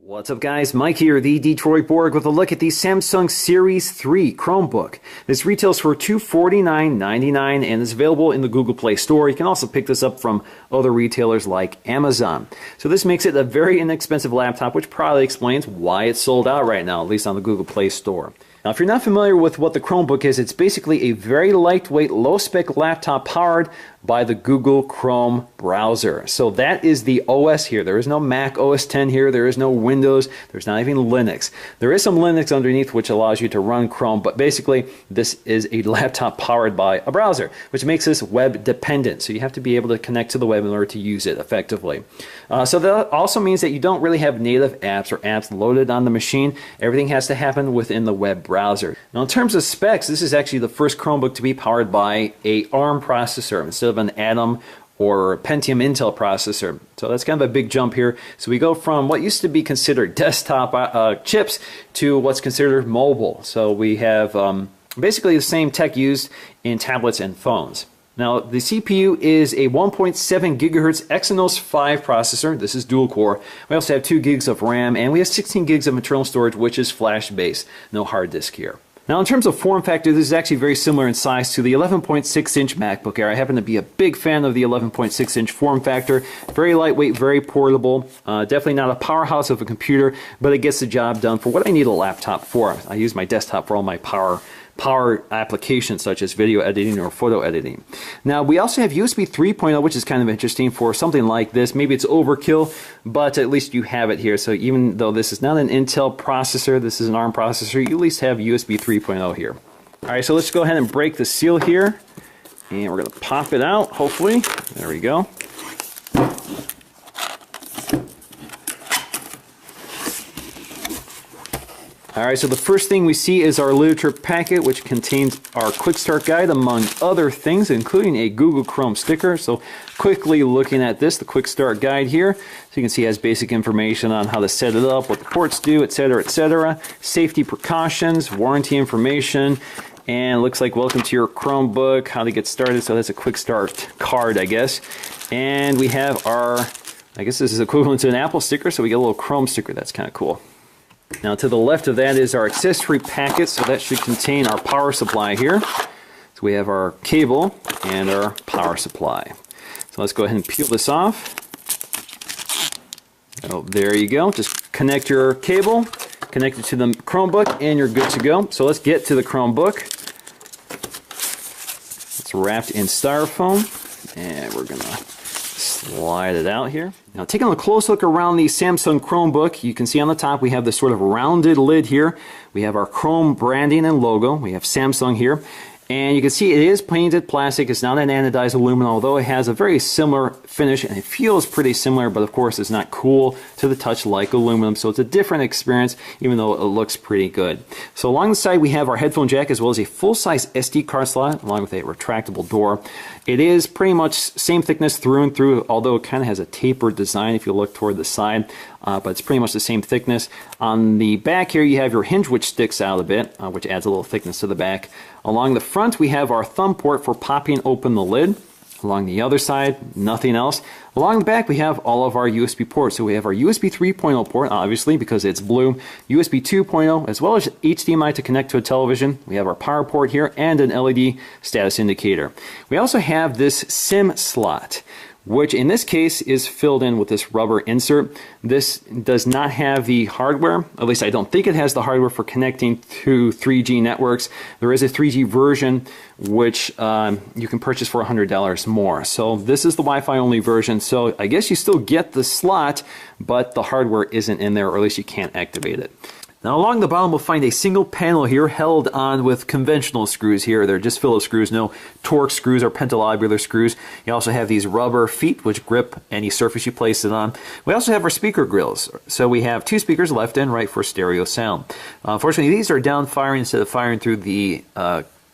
What's up guys, Mike here, the Detroit Borg, with a look at the Samsung Series 3 Chromebook. This retails for $249.99 and is available in the Google Play Store. You can also pick this up from other retailers like Amazon. So this makes it a very inexpensive laptop, which probably explains why it's sold out right now, at least on the Google Play Store. Now, if you're not familiar with what the Chromebook is, it's basically a very lightweight, low-spec laptop powered by the Google Chrome browser. So that is the OS here. There is no Mac OS X here. There is no Windows. There's not even Linux. There is some Linux underneath which allows you to run Chrome, but basically this is a laptop powered by a browser, which makes this web dependent. So you have to be able to connect to the web in order to use it effectively. So that also means that you don't really have native apps or apps loaded on the machine. Everything has to happen within the web browser. Now, in terms of specs, this is actually the first Chromebook to be powered by a ARM processor instead of an Atom or Pentium Intel processor. So that's kind of a big jump here. So we go from what used to be considered desktop chips to what's considered mobile. So we have basically the same tech used in tablets and phones. Now, the CPU is a 1.7 gigahertz Exynos 5 processor. This is dual core. We also have 2 gigs of RAM, and we have 16 gigs of internal storage, which is flash-based. No hard disk here. Now, in terms of form factor, this is actually very similar in size to the 11.6-inch MacBook Air. I happen to be a big fan of the 11.6-inch form factor. Very lightweight, very portable. Definitely not a powerhouse of a computer, but it gets the job done for what I need a laptop for. I use my desktop for all my power applications such as video editing or photo editing. Now, we also have USB 3.0, which is kind of interesting for something like this. Maybe it's overkill, but at least you have it here. So even though this is not an Intel processor, this is an ARM processor, you at least have USB 3.0 here. All right, so let's go ahead and break the seal here, and we're going to pop it out, hopefully. There we go. Alright, so the first thing we see is our literature packet, which contains our quick start guide among other things, including a Google Chrome sticker. So quickly looking at this, the quick start guide here, so you can see it has basic information on how to set it up, what the ports do, etc., etc. Safety precautions, warranty information, and it looks like welcome to your Chromebook, how to get started. So that's a quick start card, I guess. And we have our, I guess this is equivalent to an Apple sticker, so we get a little Chrome sticker. That's kind of cool. Now, to the left of that is our accessory packet, so that should contain our power supply here. So we have our cable and our power supply. So let's go ahead and peel this off. Oh, there you go. Just connect your cable, connect it to the Chromebook, and you're good to go. So let's get to the Chromebook. It's wrapped in styrofoam, and we're going to slide it out here. Now, taking a close look around the Samsung Chromebook, you can see on the top we have this sort of rounded lid here. We have our Chrome branding and logo. We have Samsung here. And you can see it is painted plastic. It's not an anodized aluminum, although it has a very similar finish and it feels pretty similar, but of course it's not cool to the touch like aluminum, so it's a different experience, even though it looks pretty good. So along the side we have our headphone jack as well as a full-size SD card slot along with a retractable door. It is pretty much same thickness through and through, although it kind of has a tapered design if you look toward the side. But it's pretty much the same thickness. On the back here you have your hinge, which sticks out a bit, which adds a little thickness to the back. Along the front we have our thumb port for popping open the lid. Along the other side, nothing else. Along the back we have all of our USB ports. So we have our USB 3.0 port, obviously because it's blue, USB 2.0, as well as HDMI to connect to a television. We have our power port here and an LED status indicator. We also have this SIM slot, which in this case is filled in with this rubber insert. This does not have the hardware, at least I don't think it has the hardware for connecting to 3G networks. There is a 3G version which you can purchase for $100 more. So this is the Wi-Fi only version, so I guess you still get the slot, but the hardware isn't in there, or at least you can't activate it. Now along the bottom we'll find a single panel here held on with conventional screws here. They're just Phillips screws, no Torx screws or pentalobular screws. You also have these rubber feet which grip any surface you place it on. We also have our speaker grills. So we have 2 speakers left and right for stereo sound. Unfortunately these are down firing instead of firing through the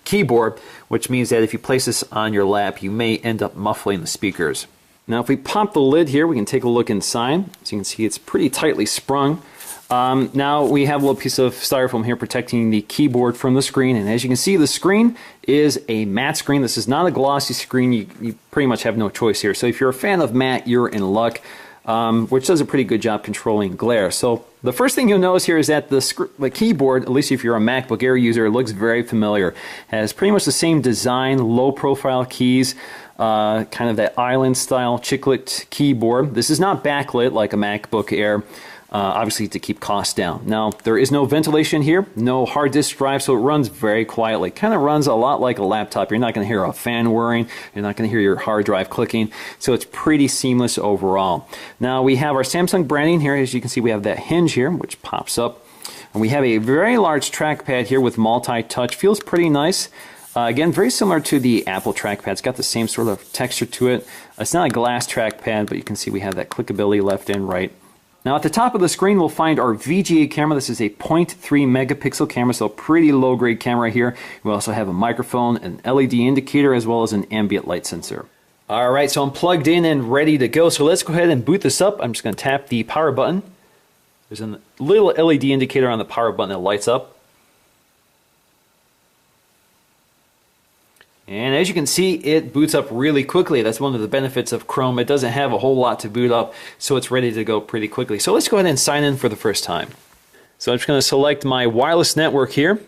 keyboard, which means that if you place this on your lap you may end up muffling the speakers. Now if we pop the lid here we can take a look inside. So you can see it's pretty tightly sprung. Now we have a little piece of styrofoam here protecting the keyboard from the screen, and as you can see the screen is a matte screen. This is not a glossy screen. You pretty much have no choice here. So if you're a fan of matte, you're in luck. which does a pretty good job controlling glare. So the first thing you'll notice here is that the keyboard, at least if you're a MacBook Air user, it looks very familiar. It has pretty much the same design, low profile keys, kind of that island style chiclet keyboard. This is not backlit like a MacBook Air, obviously to keep costs down. Now, there is no ventilation here, no hard disk drive, so it runs very quietly. Kind of runs a lot like a laptop. You're not going to hear a fan whirring, you're not going to hear your hard drive clicking, so it's pretty seamless overall. Now, we have our Samsung branding here. As you can see, we have that hinge here, which pops up. And we have a very large trackpad here with multi-touch. Feels pretty nice. Again, very similar to the Apple trackpad. It's got the same sort of texture to it. It's not a glass trackpad, but you can see we have that clickability left and right. Now at the top of the screen we'll find our VGA camera. This is a 0.3 megapixel camera, so pretty low grade camera here. We also have a microphone, an LED indicator, as well as an ambient light sensor. Alright, so I'm plugged in and ready to go. So let's go ahead and boot this up. I'm just going to tap the power button. There's a little LED indicator on the power button that lights up. And as you can see, it boots up really quickly. That's one of the benefits of Chrome. It doesn't have a whole lot to boot up, so it's ready to go pretty quickly. So let's go ahead and sign in for the first time. So I'm just going to select my wireless network here.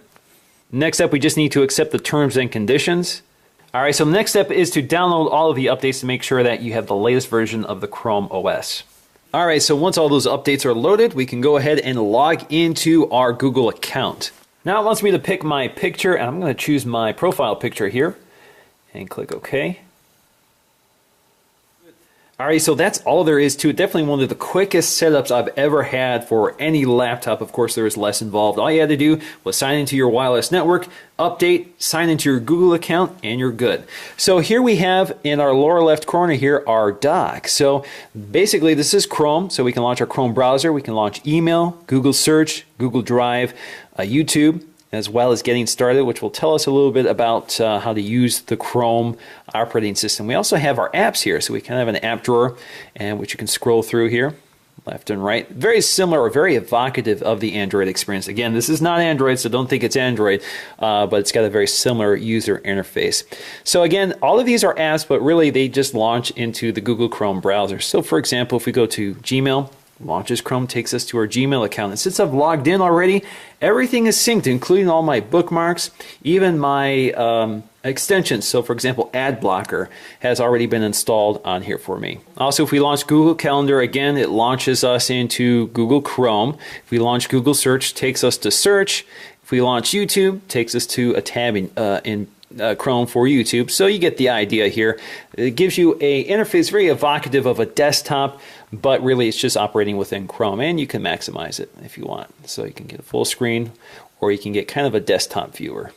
Next up, we just need to accept the terms and conditions. Alright, so the next step is to download all of the updates to make sure that you have the latest version of the Chrome OS. Alright, so once all those updates are loaded, we can go ahead and log into our Google account. Now it wants me to pick my picture, and I'm going to choose my profile picture here. And click OK. Alright, so that's all there is to it. Definitely one of the quickest setups I've ever had for any laptop. Of course, there is less involved. All you had to do was sign into your wireless network, update, sign into your Google account, and you're good. So here we have in our lower left corner here our dock. So basically this is Chrome, so we can launch our Chrome browser, we can launch email, Google Search, Google Drive, YouTube, as well as getting started, which will tell us a little bit about how to use the Chrome operating system. We also have our apps here, so we can have an app drawer, and which you can scroll through here, left and right. Very similar or very evocative of the Android experience. Again, this is not Android, so don't think it's Android, but it's got a very similar user interface. So again, all of these are apps, but really they just launch into the Google Chrome browser. So for example, if we go to Gmail, launches Chrome, takes us to our Gmail account. And since I've logged in already, everything is synced, including all my bookmarks, even my extensions. So for example, Ad Blocker has already been installed on here for me. Also, if we launch Google Calendar, again, it launches us into Google Chrome. If we launch Google Search, takes us to Search. If we launch YouTube, takes us to a tab in Chrome for YouTube. So you get the idea here. It gives you a interface very evocative of a desktop, but really it's just operating within Chrome, and you can maximize it if you want. So you can get a full screen, or you can get kind of a desktop viewer.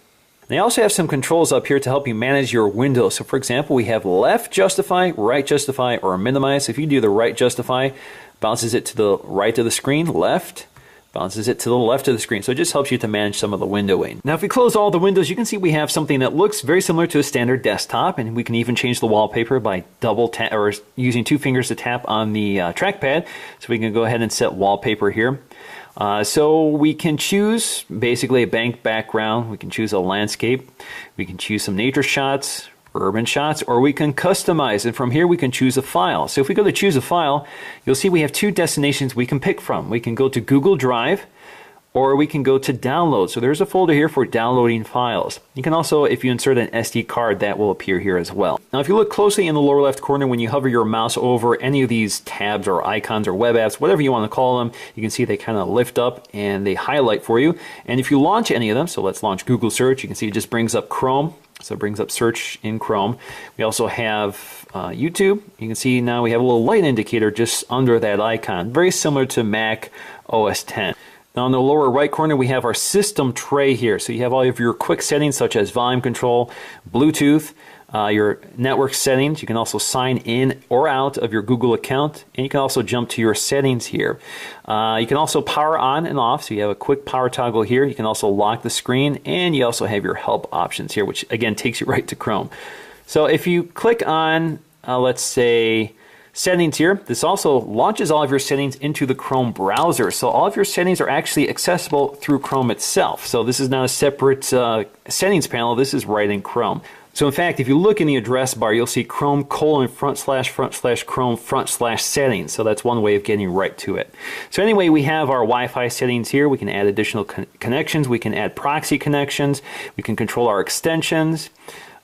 They also have some controls up here to help you manage your windows. So for example, we have left justify, right justify, or minimize. If you do the right justify, bounces it to the right of the screen, left bounces it to the left of the screen. So it just helps you to manage some of the windowing. Now if we close all the windows, you can see we have something that looks very similar to a standard desktop, and we can even change the wallpaper by double tap or using two fingers to tap on the trackpad. So we can go ahead and set wallpaper here. So we can choose basically a bank background, we can choose a landscape, we can choose some nature shots, urban shots, or we can customize, and from here we can choose a file. So if we go to choose a file, you'll see we have two destinations we can pick from. We can go to Google Drive, or we can go to download. So there's a folder here for downloading files. You can also, if you insert an SD card, that will appear here as well. Now if you look closely in the lower left corner, when you hover your mouse over any of these tabs or icons or web apps, whatever you want to call them, you can see they kind of lift up and they highlight for you. And if you launch any of them, so let's launch Google Search, you can see it just brings up Chrome. So it brings up search in Chrome. We also have YouTube. You can see now we have a little light indicator just under that icon, very similar to Mac OS X. Now in the lower right corner we have our system tray here. So you have all of your quick settings such as volume control, Bluetooth, your network settings. You can also sign in or out of your Google account, and you can also jump to your settings here. You can also power on and off, so you have a quick power toggle here. You can also lock the screen, and you also have your help options here, which again takes you right to Chrome. So if you click on, let's say, settings here, this also launches all of your settings into the Chrome browser. So all of your settings are actually accessible through Chrome itself. So this is not a separate settings panel, this is right in Chrome. So in fact, if you look in the address bar, you'll see Chrome : // Chrome / settings. So that's one way of getting right to it. So anyway, we have our Wi-Fi settings here. We can add additional connections. We can add proxy connections. We can control our extensions.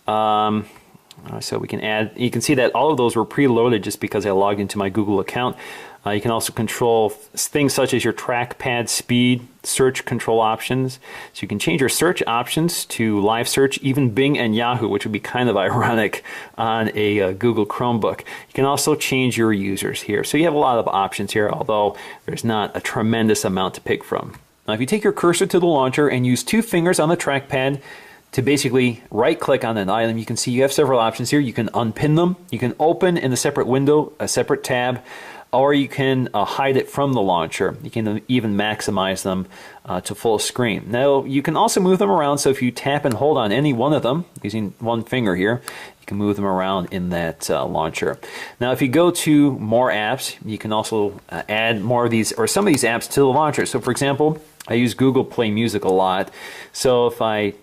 So we can add, you can see that all of those were preloaded just because I logged into my Google account. You can also control things such as your trackpad speed, search control options. So you can change your search options to live search, even Bing and Yahoo, which would be kind of ironic on a Google Chromebook. You can also change your users here. So you have a lot of options here, although there's not a tremendous amount to pick from. Now if you take your cursor to the launcher and use 2 fingers on the trackpad to basically right-click on an item, you can see you have several options here. You can unpin them, you can open in a separate window, a separate tab, or you can hide it from the launcher. You can even maximize them to full screen. Now, you can also move them around, so if you tap and hold on any one of them, using one finger here, you can move them around in that launcher. Now, if you go to more apps, you can also add more of these, or some of these apps to the launcher. So, for example, I use Google Play Music a lot. So if I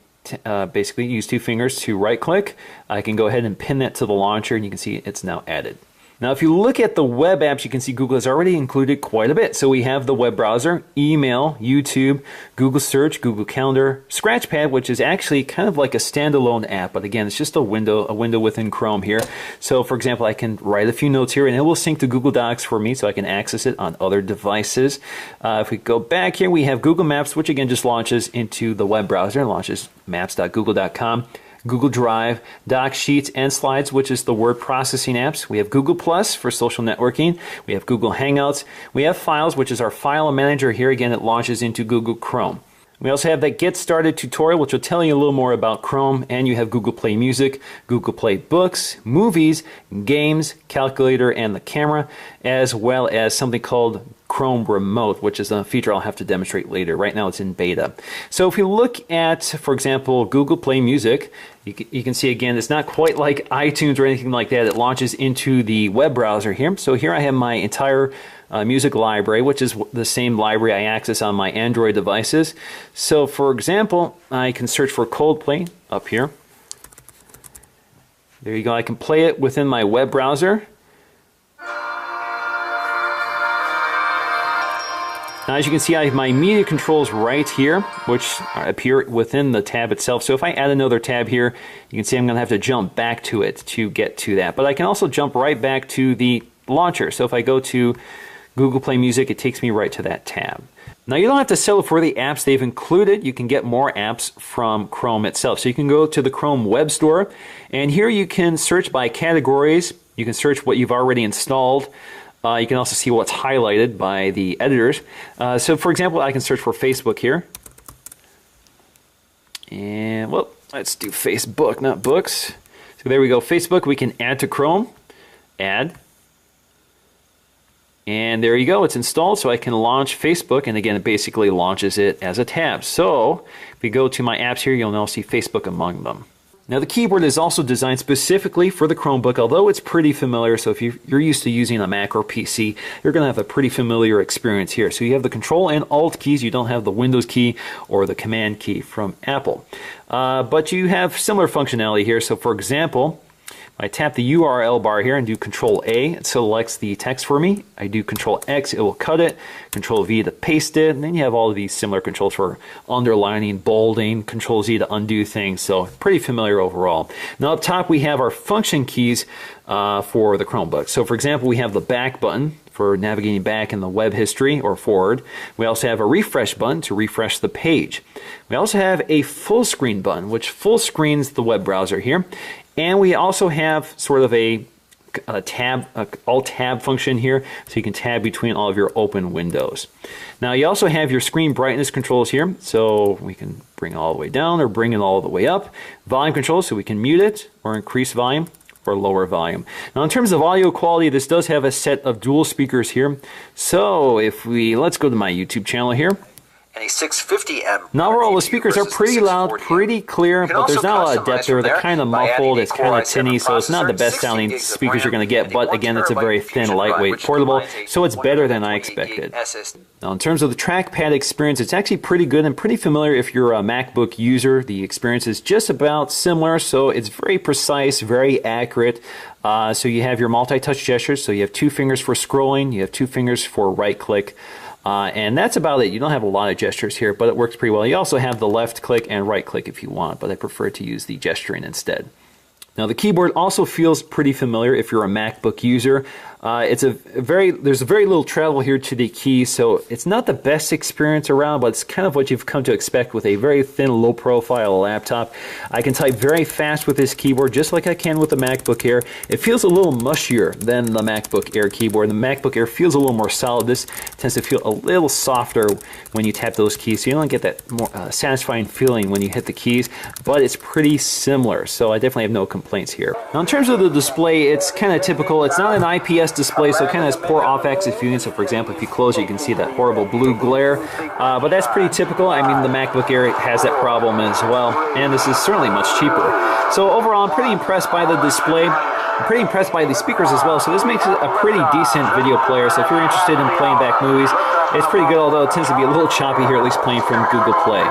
basically use 2 fingers to right-click, I can go ahead and pin that to the launcher, and you can see it's now added. Now, if you look at the web apps, you can see Google has already included quite a bit. So we have the web browser, email, YouTube, Google Search, Google Calendar, Scratchpad, which is actually kind of like a standalone app, but again, it's just a window within Chrome here. So, for example, I can write a few notes here, and it will sync to Google Docs for me, so I can access it on other devices. If we go back here, we have Google Maps, which again just launches into the web browser, launches maps.google.com. Google Drive, Docs, Sheets, and Slides, which is the word processing apps. We have Google Plus for social networking. We have Google Hangouts. We have Files, which is our file manager here. Again, it launches into Google Chrome. We also have that Get Started tutorial, which will tell you a little more about Chrome, and you have Google Play Music, Google Play Books, Movies, Games, Calculator, and the camera, as well as something called Chrome Remote, which is a feature I'll have to demonstrate later. Right now it's in beta. So if you look at, for example, Google Play Music, you can see again, it's not quite like iTunes or anything like that. It launches into the web browser here. So here I have my entire music library, which is the same library I access on my Android devices. So for example, I can search for Coldplay up here. There you go. I can play it within my web browser. Now, as you can see, I have my media controls right here, which appear within the tab itself. So if I add another tab here, you can see I'm going to have to jump back to it to get to that. But I can also jump right back to the launcher. So if I go to Google Play Music, it takes me right to that tab. Now, you don't have to settle for the apps they've included. You can get more apps from Chrome itself. So you can go to the Chrome Web Store, and here you can search by categories. You can search what you've already installed. You can also see what's highlighted by the editors. So for example, I can search for Facebook here. And, well, let's do Facebook, not books. So there we go, Facebook. We can add to Chrome. Add. And there you go, it's installed, so I can launch Facebook, and again, it basically launches it as a tab. So if we go to my apps here, you'll now see Facebook among them. Now, the keyboard is also designed specifically for the Chromebook, although it's pretty familiar. So if you're used to using a Mac or PC, you're going to have a pretty familiar experience here. So you have the Control and Alt keys. You don't have the Windows key or the Command key from Apple. But you have similar functionality here. So for example, I tap the URL bar here and do Control A, it selects the text for me. I do Control X, it will cut it. Control V to paste it. And then you have all of these similar controls for underlining, bolding, Control Z to undo things. So pretty familiar overall. Now up top we have our function keys for the Chromebook. So for example, we have the back button for navigating back in the web history or forward. We also have a refresh button to refresh the page. We also have a full screen button, which full screens the web browser here. And we also have sort of a alt-tab function here, so you can tab between all of your open windows. Now you also have your screen brightness controls here, so we can bring it all the way down or bring it all the way up. Volume controls, so we can mute it or increase volume or lower volume. Now in terms of audio quality, this does have a set of dual speakers here. So if let's go to my YouTube channel here. And a 650M. Now overall, the speakers are pretty loud, pretty clear, but there's not a lot of depth there. They're kind of muffled, it's kind of tinny, so it's not the best sounding speakers you're going to get, but again, it's a very thin, lightweight portable, so it's better than I expected. Now in terms of the trackpad experience, it's actually pretty good and pretty familiar if you're a MacBook user. The experience is just about similar, so it's very precise, very accurate. So you have your multi-touch gestures, so you have 2 fingers for scrolling, you have 2 fingers for right-click. And that's about it. You don't have a lot of gestures here, but it works pretty well. You also have the left click and right click if you want, but I prefer to use the gesturing instead. Now the keyboard also feels pretty familiar if you're a MacBook user. There's a very little travel here to the keys, so it's not the best experience around, but it's kind of what you've come to expect with a very thin, low-profile laptop. I can type very fast with this keyboard, just like I can with the MacBook Air. It feels a little mushier than the MacBook Air keyboard. The MacBook Air feels a little more solid. This tends to feel a little softer when you tap those keys, so you don't get that more satisfying feeling when you hit the keys, but it's pretty similar, so I definitely have no complaints here. Now in terms of the display, it's kind of typical. It's not an IPS display, so it kind of has poor off-axis viewing. So for example, if you close it, you can see that horrible blue glare, but that's pretty typical. I mean, the MacBook Air has that problem as well, and this is certainly much cheaper. So overall, I'm pretty impressed by the display. I'm pretty impressed by the speakers as well, so this makes it a pretty decent video player. So if you're interested in playing back movies, it's pretty good, although it tends to be a little choppy here, at least playing from Google Play.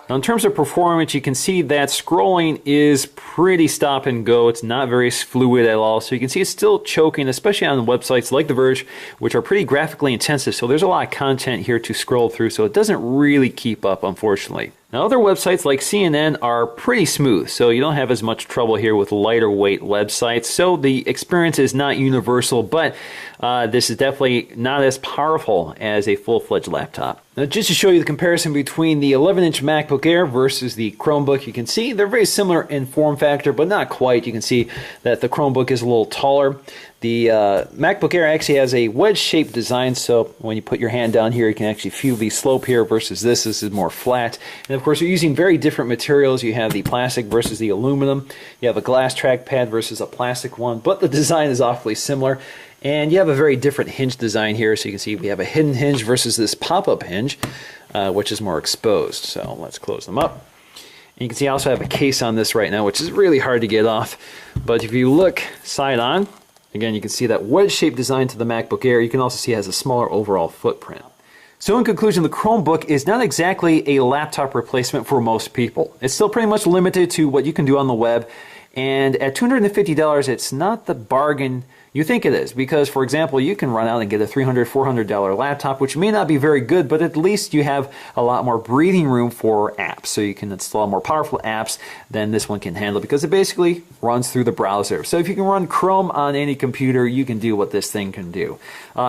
Now in terms of performance, you can see that scrolling is pretty stop and go. It's not very fluid at all. So you can see it's still choking, especially on websites like The Verge, which are pretty graphically intensive. So there's a lot of content here to scroll through. So it doesn't really keep up, unfortunately. Now other websites like CNN are pretty smooth, so you don't have as much trouble here with lighter weight websites. So the experience is not universal, but this is definitely not as powerful as a full-fledged laptop. Now just to show you the comparison between the 11-inch MacBook Air versus the Chromebook, you can see they're very similar in form factor, but not quite. You can see that the Chromebook is a little taller. The MacBook Air actually has a wedge-shaped design, so when you put your hand down here, you can actually feel the slope here versus this. This is more flat. And of course, you're using very different materials. You have the plastic versus the aluminum. You have a glass trackpad versus a plastic one, but the design is awfully similar. And you have a very different hinge design here, so you can see we have a hidden hinge versus this pop-up hinge, which is more exposed. So let's close them up. And you can see I also have a case on this right now, which is really hard to get off. But if you look side on, again, you can see that wedge-shaped design to the MacBook Air. You can also see it has a smaller overall footprint. So in conclusion, the Chromebook is not exactly a laptop replacement for most people. It's still pretty much limited to what you can do on the web. And at $250, it's not the bargain you think it is, because, for example, you can run out and get a $300, $400 laptop, which may not be very good, but at least you have a lot more breathing room for apps, so you can install more powerful apps than this one can handle, because it basically runs through the browser. So if you can run Chrome on any computer, you can do what this thing can do.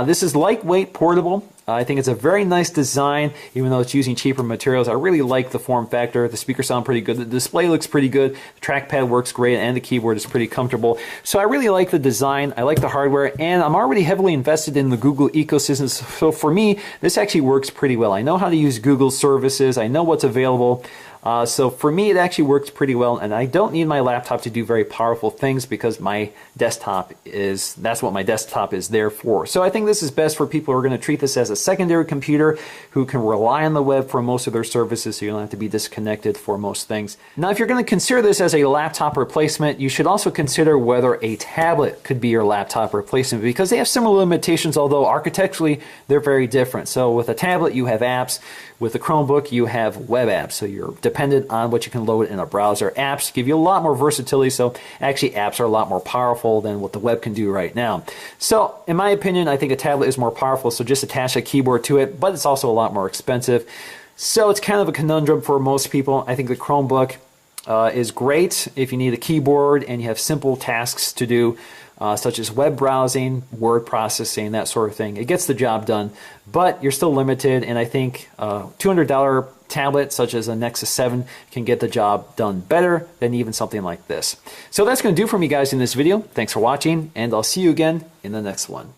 This is lightweight, portable. I think it's a very nice design, even though it's using cheaper materials. I really like the form factor. The speakers sound pretty good. The display looks pretty good. The trackpad works great, and the keyboard is pretty comfortable. So I really like the design. I like the hardware, and I'm already heavily invested in the Google ecosystem. So for me, this actually works pretty well. I know how to use Google services. I know what's available. So for me, it actually works pretty well, and I don't need my laptop to do very powerful things because my desktop that's what my desktop is there for. So I think this is best for people who are going to treat this as a secondary computer who can rely on the web for most of their services, so you don't have to be disconnected for most things. Now, if you're going to consider this as a laptop replacement, you should also consider whether a tablet could be your laptop replacement, because they have similar limitations, although architecturally they're very different. So with a tablet, you have apps. With the Chromebook, you have web apps, so you're dependent on what you can load in a browser. Apps give you a lot more versatility, so actually apps are a lot more powerful than what the web can do right now. So in my opinion, I think a tablet is more powerful, so just attach a keyboard to it, but it's also a lot more expensive. So it's kind of a conundrum for most people. I think the Chromebook is great if you need a keyboard and you have simple tasks to do, such as web browsing, word processing, that sort of thing. It gets the job done, but you're still limited, and I think a $200 tablet such as a Nexus 7 can get the job done better than even something like this. So that's going to do for me, guys, in this video. Thanks for watching, and I'll see you again in the next one.